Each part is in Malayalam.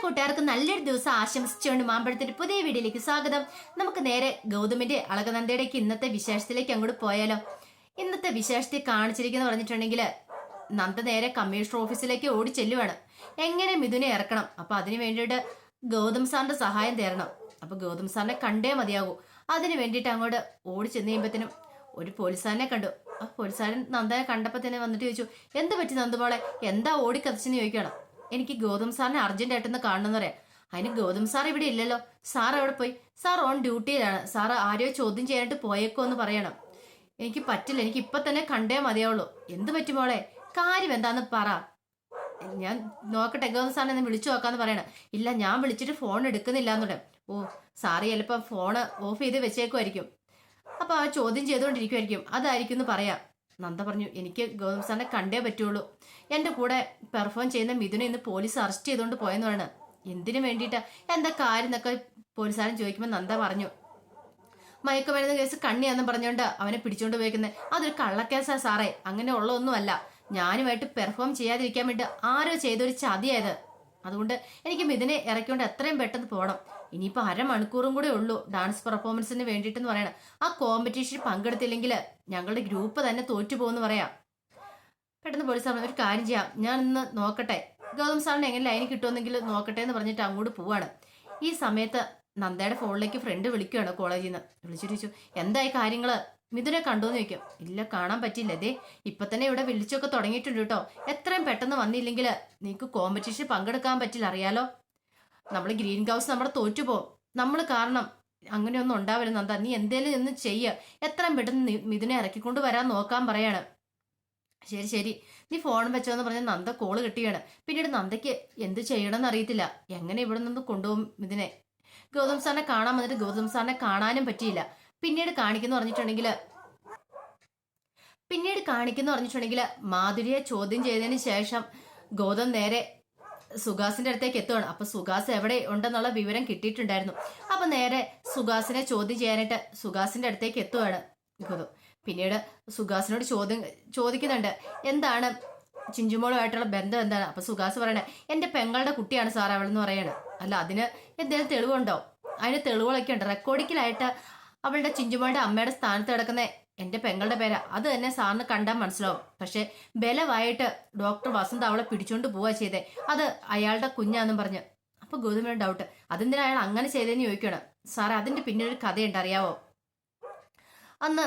കൂട്ടുകാർക്ക് നല്ലൊരു ദിവസം ആശംസിച്ചുകൊണ്ട് മാമ്പഴത്തിന്റെ പുതിയ വീഡിയോയിലേക്ക് സ്വാഗതം. നമുക്ക് നേരെ ഗൗതമിന്റെ അളകനന്ദയുടെക്ക് ഇന്നത്തെ വിശേഷത്തിലേക്ക് അങ്ങോട്ട് പോയാലോ. ഇന്നത്തെ വിശേഷത്തെ കാണിച്ചിരിക്കുന്ന പറഞ്ഞിട്ടുണ്ടെങ്കിൽ നന്ദ നേരെ കമ്മീഷണർ ഓഫീസിലേക്ക് ഓടി ചെല്ലുവാണ്. എങ്ങനെ മിഥുനെ ഇറക്കണം, അപ്പൊ അതിന് വേണ്ടിയിട്ട് ഗൗതം സാറിന്റെ സഹായം തേരണം. അപ്പൊ ഗൗതം സാറിനെ കണ്ടേ മതിയാകൂ. അതിന് വേണ്ടിയിട്ട് അങ്ങോട്ട് ഓടി ചെന്ന് കഴിയുമ്പത്തിനും ഒരു പോലീസുകാരനെ കണ്ടു. ആ പോലീസുകാരൻ നന്ദനെ കണ്ടപ്പോ തന്നെ വന്നിട്ട് ചോദിച്ചു, എന്ത് പറ്റി നന്ദമോളെ, എന്താ ഓടിക്കത്തിച്ചെന്ന് ചോദിക്കണം. എനിക്ക് ഗൗതം സാറിനെ അർജന്റ് ആയിട്ടൊന്ന് കാണണമെന്ന് പറയാം. അതിന് ഗൗതം സാർ ഇവിടെ ഇല്ലല്ലോ, സാർ എവിടെ പോയി? സാർ ഓൺ ഡ്യൂട്ടിയിലാണ്, സാർ ആരെയോ ചോദ്യം ചെയ്യാനായിട്ട് പോയേക്കോ എന്ന് പറയണം. എനിക്ക് പറ്റില്ല, എനിക്ക് ഇപ്പൊ തന്നെ കണ്ടേ മതിയാവുള്ളൂ. എന്ത് പറ്റും മോളെ, കാര്യം എന്താന്ന് പറ, ഞാൻ നോക്കട്ടെ. ഗൗതം സാറിനെ ഒന്ന് വിളിച്ചു നോക്കാന്ന് പറയണം. ഇല്ല, ഞാൻ വിളിച്ചിട്ട് ഫോൺ എടുക്കുന്നില്ല എന്നുടെ. ഓ സാറി ചിലപ്പോ ഫോണ് ഓഫ് ചെയ്ത് വെച്ചേക്കുമായിരിക്കും, അപ്പൊ ആ ചോദ്യം ചെയ്തുകൊണ്ടിരിക്കുമായിരിക്കും, അതായിരിക്കും എന്ന് പറയാം. നന്ദ പറഞ്ഞു, എനിക്ക് ഗൗതം സാറിനെ കണ്ടേ പറ്റുള്ളൂ. എൻ്റെ കൂടെ പെർഫോം ചെയ്യുന്ന മിഥുനെ ഇന്ന് പോലീസ് അറസ്റ്റ് ചെയ്തുകൊണ്ട് പോയെന്ന് പറയണം. എന്തിനു വേണ്ടിയിട്ടാ, എന്താ കാര്യം എന്നൊക്കെ പോലീസുകാരൻ ചോദിക്കുമ്പോൾ നന്ദ പറഞ്ഞു, മയക്കുമരുന്ന് കേസ് കണ്ണിയാന്നും പറഞ്ഞുകൊണ്ട് അവനെ പിടിച്ചുകൊണ്ട് പോയിരിക്കുന്നത് അതൊരു കള്ളക്കേസാ സാറേ, അങ്ങനെ ഉള്ളതൊന്നുമല്ല. ഞാനുമായിട്ട് പെർഫോം ചെയ്യാതിരിക്കാൻ വേണ്ടി ആരോ ചെയ്തൊരു ചതിയായത്. അതുകൊണ്ട് എനിക്ക് മിഥുനെ ഇറക്കിക്കൊണ്ട് എത്രയും പെട്ടെന്ന് പോകണം. ഇനിയിപ്പോ അരമണിക്കൂറും കൂടെ ഉള്ളൂ ഡാൻസ് പെർഫോമൻസിന് വേണ്ടിയിട്ടെന്ന് പറയണം. ആ കോമ്പറ്റീഷനിൽ പങ്കെടുത്തില്ലെങ്കിൽ ഞങ്ങളുടെ ഗ്രൂപ്പ് തന്നെ തോറ്റുപോകുമെന്ന് പറയാം. പെട്ടെന്ന് പോലീസ് പറഞ്ഞു, ഒരു കാര്യം ചെയ്യാം, ഞാൻ ഇന്ന് നോക്കട്ടെ, ഗൗതം സാറിന് എങ്ങനെ ലൈൻ കിട്ടുമെന്നെങ്കിൽ നോക്കട്ടെ എന്ന് പറഞ്ഞിട്ട് അങ്ങോട്ട് പോവാണ്. ഈ സമയത്ത് നന്ദയുടെ ഫോണിലേക്ക് ഫ്രണ്ട് വിളിക്കുകയാണ് കോളേജിൽ നിന്ന്. വിളിച്ചിട്ട് ചോദിച്ചു, എന്തായി കാര്യങ്ങള്, മിഥുനെ കണ്ടോന്ന് ചോദിക്കും. ഇല്ല, കാണാൻ പറ്റില്ല, ദേ ഇപ്പൊ തന്നെ ഇവിടെ വിളിച്ചൊക്കെ തുടങ്ങിയിട്ടുണ്ട് കേട്ടോ. എത്രയും പെട്ടെന്ന് വന്നില്ലെങ്കിൽ നിനക്ക് കോമ്പറ്റീഷൻ പങ്കെടുക്കാൻ പറ്റില്ല, അറിയാലോ. നമ്മൾ ഗ്രീൻ ഹൗസ് നമ്മുടെ തോറ്റുപോകും, നമ്മൾ കാരണം അങ്ങനെയൊന്നും ഉണ്ടാവില്ല നന്ദ, നീ എന്തേലും ഒന്ന് ചെയ്യ, എത്രയും പെട്ടെന്ന് മിഥുനെ ഇറക്കിക്കൊണ്ട് വരാൻ നോക്കാൻ പറയാണ്. ശരി ശരി, നീ ഫോൺ വെച്ചോന്ന് പറഞ്ഞ് നന്ദ കോള് കിട്ടിയാണ്. പിന്നീട് നന്ദയ്ക്ക് എന്ത് ചെയ്യണമെന്ന് അറിയത്തില്ല, എങ്ങനെ ഇവിടെ നിന്ന് കൊണ്ടുപോകും ഇതിനെ. ഗൗതം സാറിനെ കാണാൻ വന്നിട്ട് ഗൗതം സാറിനെ കാണാനും പറ്റിയില്ല. പിന്നീട് കാണിക്കുന്നു പറഞ്ഞിട്ടുണ്ടെങ്കിൽ മാധുരിയെ ചോദ്യം ചെയ്തതിന് ശേഷം ഗൗതം നേരെ സുഹാസിന്റെ അടുത്തേക്ക് എത്തുകയാണ്. അപ്പൊ സുഹാസ് എവിടെ ഉണ്ടെന്നുള്ള വിവരം കിട്ടിയിട്ടുണ്ടായിരുന്നു. അപ്പൊ നേരെ സുഹാസിനെ ചോദ്യം ചെയ്യാനായിട്ട് സുഹാസിന്റെ അടുത്തേക്ക് എത്തുകയാണ് ഗൗതം. പിന്നീട് സുഹാസിനോട് ചോദിക്കുന്നുണ്ട്, എന്താണ് ചിഞ്ചുമോളുമായിട്ടുള്ള ബന്ധം എന്താണ്? അപ്പൊ സുഹാസ് പറയണേ, എന്റെ പെങ്ങളുടെ കുട്ടിയാണ് സാർ അവളെന്ന് പറയാണ്. അല്ല, അതിന് എന്തെങ്കിലും തെളിവുണ്ടോ? അതിന് തെളിവുകളൊക്കെ ഉണ്ട്. റെക്കോർഡിങ്ങിലായിട്ട് അവളുടെ ചിഞ്ചുമോളുടെ അമ്മയുടെ സ്ഥാനത്ത് കിടക്കുന്ന എന്റെ പെങ്ങളുടെ പേരാ, അത് തന്നെ സാറിന് കണ്ടാൽ മനസ്സിലാവും. പക്ഷെ ബലമായിട്ട് ഡോക്ടർ വസന്ത് അവളെ പിടിച്ചോണ്ട് പോവാ ചെയ്തേ, അത് അയാളുടെ കുഞ്ഞാന്നും പറഞ്ഞ്. അപ്പൊ ഗൗതമിന് ഡൗട്ട്, അതെന്തിനാ അയാൾ അങ്ങനെ ചെയ്തതെന്ന് ചോദിക്കണം. സാറേ, അതിന്റെ പിന്നീട് കഥയുണ്ട്, അറിയാവോ? അന്ന്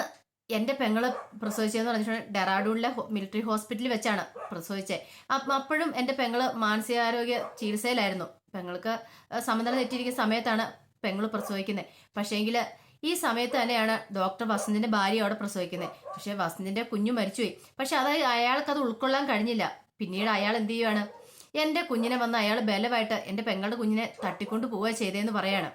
എന്റെ പെങ്ങള് പ്രസവിച്ചതെന്ന് പറഞ്ഞിട്ടുണ്ടെങ്കിൽ ഡെറാഡൂണിലെ മിലിറ്ററി ഹോസ്പിറ്റലിൽ വെച്ചാണ് പ്രസവിച്ചത്. അപ്പോഴും എന്റെ പെങ്ങള് മാനസികാരോഗ്യ ചികിത്സയിലായിരുന്നു. പെങ്ങൾക്ക് സമനില തെറ്റിയിരിക്കുന്ന സമയത്താണ് പെങ്ങള് പ്രസവിക്കുന്നത്. പക്ഷേങ്കിൽ ഈ സമയത്ത് തന്നെയാണ് ഡോക്ടർ വസന്തിന്റെ ഭാര്യ അവിടെ പ്രസവിക്കുന്നത്. പക്ഷെ വസന്തിന്റെ കുഞ്ഞു മരിച്ചുപോയി. പക്ഷെ അതായത് അയാൾക്ക് അത് ഉൾക്കൊള്ളാൻ കഴിഞ്ഞില്ല. പിന്നീട് അയാൾ എന്ത് ചെയ്യുവാണ്, എന്റെ കുഞ്ഞിനെ വന്ന് അയാൾ ബലമായിട്ട് എന്റെ പെങ്ങളുടെ കുഞ്ഞിനെ തട്ടിക്കൊണ്ട് പോവുക ചെയ്തതെന്ന് പറയാണ്.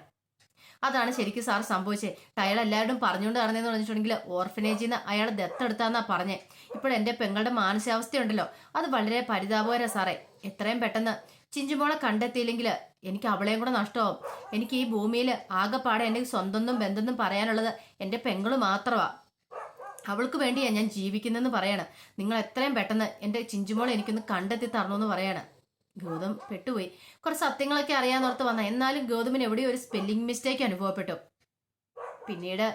അതാണ് ശരിക്കും സാർ സംഭവിച്ചത്. അയാൾ എല്ലാവരും പറഞ്ഞുകൊണ്ട് നടന്നതെന്ന് പറഞ്ഞിട്ടുണ്ടെങ്കിൽ ഓർഫനേജിൽ നിന്ന് അയാൾ ദത്തെടുത്താന്നാ പറഞ്ഞേ. ഇപ്പോൾ എന്റെ പെങ്ങളുടെ മാനസികാവസ്ഥയുണ്ടല്ലോ, അത് വളരെ പരിതാപകര സാറേ. എത്രയും പെട്ടെന്ന് ചിഞ്ചുമോളെ കണ്ടെത്തിയില്ലെങ്കിൽ എനിക്ക് അവളെയും കൂടെ നഷ്ടമാവും. എനിക്ക് ഈ ഭൂമിയിൽ ആകെപ്പാടെ എൻ്റെ സ്വന്തം ബന്ധം പറയാനുള്ളത് എൻ്റെ പെങ്ങള് മാത്രമാ. അവൾക്ക് വേണ്ടിയാ ഞാൻ ജീവിക്കുന്നെന്ന് പറയാണ്. നിങ്ങൾ എത്രയും പെട്ടെന്ന് എൻ്റെ ചിഞ്ചുമോളെ എനിക്കൊന്ന് കണ്ടെത്തി തരണമെന്ന് പറയാണ്. ഗൗതം പെട്ടുപോയി. കുറച്ച് സത്യങ്ങളൊക്കെ അറിയാന്നോർത്ത് വന്ന, എന്നാലും ഗൗതമിന് എവിടെയോ ഒരു സ്പെല്ലിംഗ് മിസ്റ്റേക്ക് അനുഭവപ്പെട്ടു. പിന്നീട്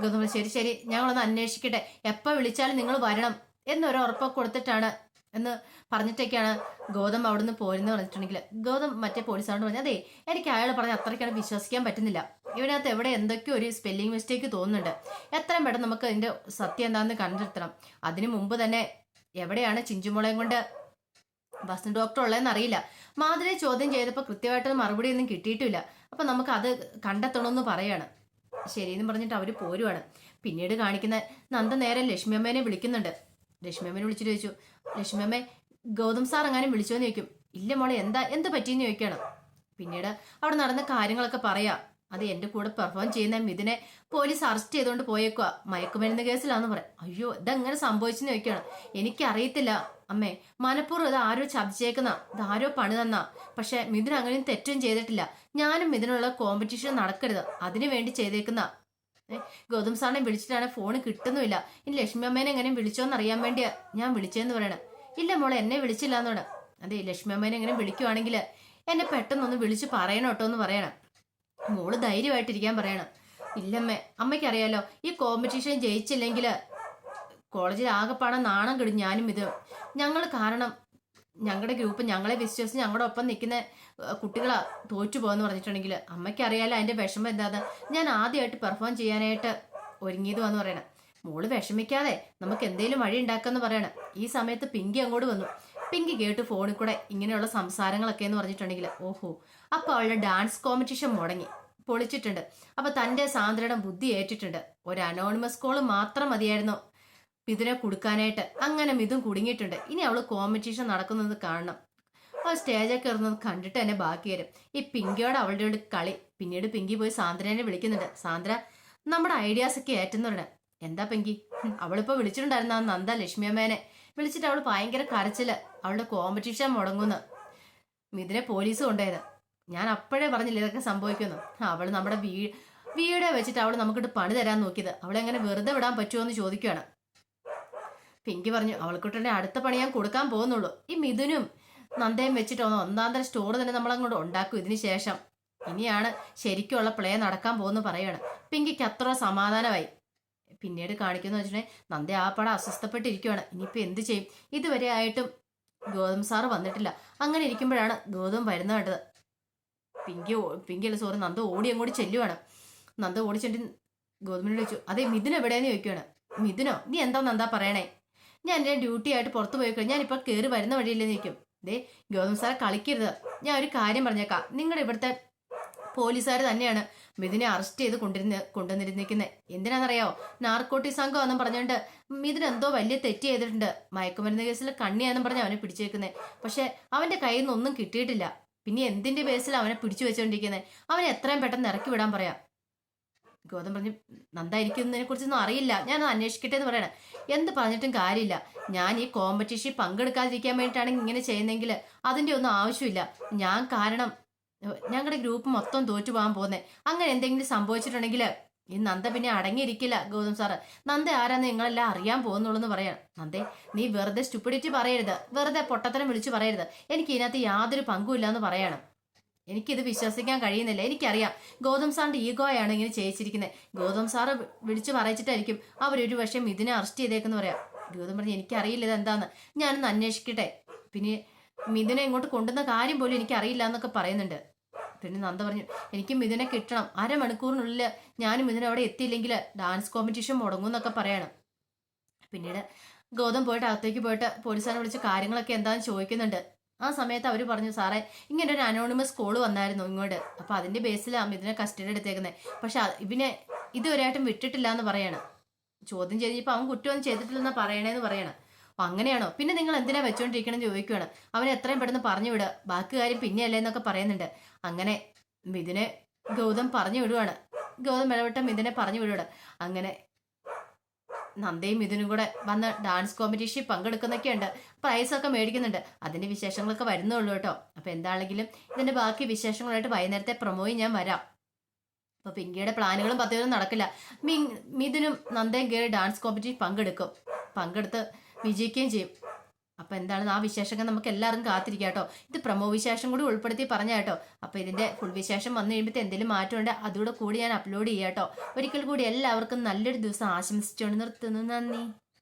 ഗൗതം, ശരി ശരി, ഞങ്ങളൊന്ന് അന്വേഷിക്കട്ടെ, എപ്പോൾ വിളിച്ചാലും നിങ്ങൾ വരണം എന്നൊരു ഉറപ്പൊക്കെ കൊടുത്തിട്ടാണ് എന്ന് പറഞ്ഞിട്ടൊക്കെയാണ് ഗൗതം അവിടുന്ന് പോരെന്ന് പറഞ്ഞിട്ടുണ്ടെങ്കിൽ ഗൗതം മറ്റേ പോലീസാരോട് പറഞ്ഞു, അതെ എനിക്ക് അയാൾ പറഞ്ഞ അത്രയ്ക്കാണ് വിശ്വസിക്കാൻ പറ്റുന്നില്ല, ഇതിനകത്ത് എവിടെ എന്തൊക്കെയോ ഒരു സ്പെല്ലിംഗ് മിസ്റ്റേക്ക് തോന്നുന്നുണ്ട്. എത്രയും പെട്ടെന്ന് നമുക്ക് ഇതിന്റെ സത്യം എന്താണെന്ന് കണ്ടെത്തണം. അതിനു മുമ്പ് തന്നെ എവിടെയാണ് ചിഞ്ചുമോളെയും കൊണ്ട് വസന്ത് ഡോക്ടർ ഉള്ളതെന്ന് അറിയില്ല. മാധുരെ ചോദ്യം ചെയ്തപ്പോൾ കൃത്യമായിട്ട് മറുപടി ഒന്നും കിട്ടിയിട്ടില്ല. അപ്പൊ നമുക്ക് അത് കണ്ടെത്തണമെന്ന് പറയാണ്. ശരിയെന്ന് പറഞ്ഞിട്ട് അവര് പോരുവാണ്. പിന്നീട് കാണിക്കുന്ന നന്ദ നേരെ ലക്ഷ്മി അമ്മേനെ വിളിക്കുന്നുണ്ട്. ലക്ഷ്മി അമ്മേനെ വിളിച്ചിട്ട് ചോദിച്ചു, ലക്ഷ്മി അമ്മേ ഗൗതം സാർ എങ്ങാനും വിളിച്ചോന്ന് ചോദിക്കും. ഇല്ല മോളെ, എന്ത് പറ്റിയെന്ന് ചോദിക്കണം. പിന്നീട് അവിടെ നടന്ന കാര്യങ്ങളൊക്കെ പറയാ. അത് എന്റെ കൂടെ പെർഫോം ചെയ്യുന്ന മിഥുനെ പോലീസ് അറസ്റ്റ് ചെയ്തുകൊണ്ട് പോയേക്കുക, മയക്കുമരുന്ന് കേസിലാന്ന് പറയാം. അയ്യോ, ഇതെങ്ങനെ സംഭവിച്ചെന്ന് ചോദിക്കണം. എനിക്കറിയത്തില്ല അമ്മേ, മനഃപൂർവ്വം ഇത് ആരോ ചതിച്ചേക്കുന്ന, ഇത് ആരോ പണി തന്ന. പക്ഷെ മിഥുൻ അങ്ങനെയും തെറ്റും ചെയ്തിട്ടില്ല. ഞാനും ഇതിനുള്ള കോമ്പറ്റീഷൻ നടക്കരുത് അതിനു വേണ്ടി ചെയ്തേക്കുന്ന. ഗൗതം സാറിനെ വിളിച്ചിട്ടാണ് ഫോൺ കിട്ടുന്നുമില്ല. ഇനി ലക്ഷ്മി അമ്മേനെ എങ്ങനെയും വിളിച്ചോന്ന് അറിയാൻ വേണ്ടിയാ ഞാൻ വിളിച്ചതെന്ന് പറയണേ. ഇല്ല മോളെ, എന്നെ വിളിച്ചില്ല എന്നോട്. അതെ, ലക്ഷ്മി അമ്മേനെ എങ്ങനെ വിളിക്കുവാണെങ്കിൽ എന്നെ പെട്ടെന്നൊന്ന് വിളിച്ച് പറയണം കേട്ടോ എന്ന് പറയണം. മോള് ധൈര്യമായിട്ടിരിക്കാൻ പറയണം. ഇല്ലമ്മേ, അമ്മയ്ക്കറിയാലോ ഈ കോമ്പറ്റീഷൻ ജയിച്ചില്ലെങ്കിൽ കോളേജിൽ ആകെപ്പാടെ നാണം കെടും ഞാനും ഇത്. ഞങ്ങൾ കാരണം ഞങ്ങളുടെ ഗ്രൂപ്പ് ഞങ്ങളെ വിശ്വസിച്ച് ഞങ്ങളുടെ ഒപ്പം നിൽക്കുന്ന കുട്ടികളാ തോറ്റു പോകാന്ന് പറഞ്ഞിട്ടുണ്ടെങ്കിൽ അമ്മയ്ക്കറിയാലോ അതിന്റെ വിഷമം എന്താന്ന്. ഞാൻ ആദ്യമായിട്ട് പെർഫോം ചെയ്യാനായിട്ട് ഒരുങ്ങിയത് വന്ന് പറയണം. മോള് വിഷമിക്കാതെ നമുക്ക് എന്തെങ്കിലും വഴി ഉണ്ടാക്കാന്ന് പറയണം. ഈ സമയത്ത് പിങ്കി അങ്ങോട്ട് വന്നു. പിങ്കി കേട്ട് ഫോണിൽ കൂടെ ഇങ്ങനെയുള്ള സംസാരങ്ങളൊക്കെ എന്ന് പറഞ്ഞിട്ടുണ്ടെങ്കിൽ ഓഹോ, അപ്പൊ അവളുടെ ഡാൻസ് കോമ്പറ്റീഷൻ മുടങ്ങി പൊളിച്ചിട്ടുണ്ട്. അപ്പൊ തന്റെ സാന്ദ്രയുടെ ബുദ്ധി ഏറ്റിട്ടുണ്ട്. ഒരു അനോണിമസ് കോള് മാത്രം മതിയായിരുന്നു മിഥുനെ കൊടുക്കാനായിട്ട്. അങ്ങനെ മിഥുൻ കുടുങ്ങിയിട്ടുണ്ട്. ഇനി അവള് കോമ്പറ്റീഷൻ നടക്കുന്നത് കാണണം. ആ സ്റ്റേജൊക്കെ കയറുന്നത് കണ്ടിട്ട് തന്നെ ബാക്കി വരും. ഈ പിങ്കിയോട് അവളുടെ കളി. പിന്നീട് പിങ്കി പോയി സാന്ദ്രനെ വിളിക്കുന്നുണ്ട്. സാന്ദ്ര, നമ്മുടെ ഐഡിയാസ് ഒക്കെ ഏറ്റെന്ന്. എന്താ പിങ്കി? അവളിപ്പോ വിളിച്ചിട്ടുണ്ടായിരുന്ന ആ നന്ദ ലക്ഷ്മി അമ്മേനെ വിളിച്ചിട്ട് അവള് ഭയങ്കര കരച്ചില്. അവളുടെ കോമ്പറ്റീഷൻ മുടങ്ങുന്നു. മിഥുനെ പോലീസ് കൊണ്ടുപോയത്. ഞാൻ അപ്പോഴേ പറഞ്ഞില്ല ഇതൊക്കെ സംഭവിക്കുന്നു. അവള് നമ്മുടെ വീടെ വെച്ചിട്ട് അവള് നമുക്കിട്ട് പണി തരാൻ നോക്കിയത്. അവളെങ്ങനെ വെറുതെ വിടാൻ പറ്റുമോ എന്ന് ചോദിക്കുകയാണ്. പിങ്കി പറഞ്ഞു, അവൾക്കിട്ടെ അടുത്ത പണി ഞാൻ കൊടുക്കാൻ പോകുന്നുള്ളൂ. ഈ മിഥുനും നന്ദയും വെച്ചിട്ട് ഒന്നാം തരം സ്റ്റോർ തന്നെ നമ്മളങ്ങോട്ട് ഉണ്ടാക്കും. ഇതിന് ശേഷം ഇനിയാണ് ശരിക്കുള്ള പ്ലേ നടക്കാൻ പോകുന്നു പറയാണ്. പിങ്കിക്ക് അത്ര സമാധാനമായി. പിന്നീട് കാണിക്കുന്ന വെച്ചിട്ടുണ്ടെങ്കിൽ നന്ദ ആ പടം അസ്വസ്ഥപ്പെട്ടിരിക്കുകയാണ്. ഇനിയിപ്പോൾ എന്ത് ചെയ്യും? ഇതുവരെ ആയിട്ടും ഗൗതം സാറ് വന്നിട്ടില്ല. അങ്ങനെ ഇരിക്കുമ്പോഴാണ് ഗൗതം വരുന്ന കണ്ടത്. പിങ്കിയല്ല സോറി, നന്ദ ഓടി അങ്ങോട്ട് ചെല്ലുവാണ്. നന്ദ ഓടിച്ചിട്ട് ഗൗതമിനോട് ചോദിച്ചു, അതെ മിഥുൻ എവിടെയെന്ന് ചോദിക്കുകയാണ്. മിഥുനോ? നീ എന്താ നന്ദ പറയണേ? ഞാൻ എൻ്റെ ഡ്യൂട്ടി ആയിട്ട് പുറത്ത് പോയിക്കോ, ഞാനിപ്പോൾ കയറി വരുന്ന വഴിയില്ലെന്ന് ചോദിക്കും. ദേ ഗൗതം സാറെ കളിക്കരുത്. ഞാൻ ഒരു കാര്യം പറഞ്ഞേക്കാം. നിങ്ങളുടെ ഇവിടുത്തെ പോലീസുകാർ തന്നെയാണ് മിഥുനെ അറസ്റ്റ് ചെയ്ത് കൊണ്ടുവന്നിരുന്നിരിക്കുന്നത്. എന്തിനാണെന്നറിയാവോ? നാർക്കോട്ടിക് സംഘം എന്നും പറഞ്ഞുകൊണ്ട് മിഥുൻ എന്തോ വലിയ തെറ്റ് ചെയ്തിട്ടുണ്ട്. മയക്കുമരുന്ന് കേസിൽ കണ്ണിയാന്നും പറഞ്ഞ് അവനെ പിടിച്ചേക്കുന്നത്. പക്ഷെ അവന്റെ കയ്യിൽ നിന്നൊന്നും കിട്ടിയിട്ടില്ല. പിന്നെ എന്തിന്റെ ബേസിൽ അവനെ പിടിച്ചു വെച്ചുകൊണ്ടിരിക്കുന്നത്? അവനെ എത്രയും പെട്ടെന്ന് ഇറക്കി വിടാൻ പറയാം. ഗൗതം പറഞ്ഞു, നന്ദ എനിക്കൊന്നിനെ കുറിച്ചൊന്നും അറിയില്ല, ഞാൻ അന്വേഷിക്കട്ടെ എന്ന് പറയണം. എന്ത് പറഞ്ഞിട്ടും കാര്യമില്ല. ഞാൻ ഈ കോമ്പറ്റീഷൻ പങ്കെടുക്കാതിരിക്കാൻ വേണ്ടിയിട്ടാണ് ഇങ്ങനെ ചെയ്യുന്നതെങ്കിൽ അതിന്റെ ഒന്നും ആവശ്യമില്ല. ഞാൻ കാരണം ഞങ്ങളുടെ ഗ്രൂപ്പ് മൊത്തം തോറ്റു പോകാൻ പോകുന്നത്. അങ്ങനെ എന്തെങ്കിലും സംഭവിച്ചിട്ടുണ്ടെങ്കിൽ ഈ നന്ദ പിന്നെ അടങ്ങിയിരിക്കില്ല. ഗൗതം സാറ്, നന്ദ ആരാന്ന് നിങ്ങളെല്ലാം അറിയാൻ പോകുന്നുള്ളൂ എന്ന് പറയാം. നന്ദേ, നീ വെറുതെ സ്റ്റുപ്പിഡിറ്റി പറയരുത്, വെറുതെ പൊട്ടത്തരം വിളിച്ചു പറയരുത്. എനിക്ക് ഇതിനകത്ത് യാതൊരു പങ്കുമില്ല എന്ന് പറയണം. എനിക്കിത് വിശ്വസിക്കാൻ കഴിയുന്നില്ല. എനിക്കറിയാം ഗൗതം സാറിന്റെ ഈഗോയാണ് ഇങ്ങനെ ചെയ്യിച്ചിരിക്കുന്നത്. ഗൗതം സാറ് വിളിച്ചു പറയിച്ചിട്ടായിരിക്കും അവരൊരു പക്ഷേ മിഥുനെ അറസ്റ്റ് ചെയ്തേക്കെന്ന് പറയാം. ഗൗതം പറഞ്ഞു, എനിക്കറിയില്ല ഇതെന്താന്ന്, ഞാനൊന്ന് അന്വേഷിക്കട്ടെ. പിന്നെ മിഥുനെ ഇങ്ങോട്ട് കൊണ്ടുവന്ന കാര്യം പോലും എനിക്കറിയില്ല എന്നൊക്കെ പറയുന്നുണ്ട്. പിന്നെ നന്ദ പറഞ്ഞു, എനിക്ക് മിഥുനെ കിട്ടണം. അരമണിക്കൂറിനുള്ളിൽ ഞാനും മിഥുനെ അവിടെ എത്തിയില്ലെങ്കിൽ ഡാൻസ് കോമ്പറ്റീഷൻ മുടങ്ങും എന്നൊക്കെ പറയണം. പിന്നീട് ഗൗതം പോയിട്ട് അകത്തേക്ക് പോയിട്ട് പോലീസുകാരെ വിളിച്ച് കാര്യങ്ങളൊക്കെ എന്താണെന്ന് ചോദിക്കുന്നുണ്ട്. ആ സമയത്ത് അവർ പറഞ്ഞു, സാറേ ഇങ്ങനെ ഒരു അനോണിമസ് കോള് വന്നായിരുന്നു ഇങ്ങോട്ട്. അപ്പൊ അതിന്റെ ബേസിലാണ് ഇതിനെ കസ്റ്റഡി എടുത്തേക്കുന്നത്. പക്ഷെ ഇവനെ ഇതുവരെയായിട്ടും വിട്ടിട്ടില്ല എന്ന് പറയണം. ചോദ്യം ചെയ്തപ്പോൾ അവൻ കുറ്റമൊന്നും ചെയ്തിട്ടില്ലെന്ന് പറയണേന്ന് പറയണം. അപ്പൊ അങ്ങനെയാണോ? പിന്നെ നിങ്ങൾ എന്തിനാ വെച്ചോണ്ടിരിക്കണം ചോദിക്കുകയാണ്. അവനെ എത്രയും പെട്ടെന്ന് പറഞ്ഞു വിടുക, ബാക്കി കാര്യം പിന്നെയല്ലേ എന്നൊക്കെ പറയുന്നുണ്ട്. അങ്ങനെ മിഥുനെ ഗൗതം പറഞ്ഞു വിടുവാണ്. ഗൗതം ഇടപെട്ട മിഥുനെ പറഞ്ഞു വിടുവാണ്. അങ്ങനെ നന്ദയും മിഥുനും കൂടെ വന്ന് ഡാൻസ് കോമ്പറ്റീഷൻ പങ്കെടുക്കുന്നൊക്കെ ഉണ്ട്. പ്രൈസൊക്കെ മേടിക്കുന്നുണ്ട്. അതിന്റെ വിശേഷങ്ങളൊക്കെ വരുന്നുള്ളൂ കേട്ടോ. അപ്പൊ എന്താണെങ്കിലും ഇതിന്റെ ബാക്കി വിശേഷങ്ങളായിട്ട് വൈകുന്നേരത്തെ പ്രൊമോയും ഞാൻ വരാം. അപ്പൊ പിങ്കിയുടെ പ്ലാനുകളും പദ്ധതികളും നടക്കില്ല. മിഥുനും നന്ദയും കയറി ഡാൻസ് കോമ്പറ്റീഷൻ പങ്കെടുത്ത് വിജയിക്കുകയും ചെയ്യും. അപ്പൊ എന്താണ് ആ വിശേഷങ്ങൾ നമുക്ക് എല്ലാവർക്കും കാത്തിരിക്കാം കേട്ടോ. ഇത് പ്രമോ വിശേഷം കൂടി ഉൾപ്പെടുത്തി പറഞ്ഞ കേട്ടോ. അപ്പൊ ഇതിന്റെ ഫുൾ വിശേഷം വന്നു കഴിയുമ്പോൾ എന്തെങ്കിലും മാറ്റമുണ്ട് അതുകൂടെ കൂടി ഞാൻ അപ്ലോഡ് ചെയ്യാം കേട്ടോ. ഒരിക്കൽ കൂടി എല്ലാവർക്കും നല്ലൊരു ദിവസം ആശംസിച്ചുകൊണ്ട് നിർത്തുന്നു. നന്ദി.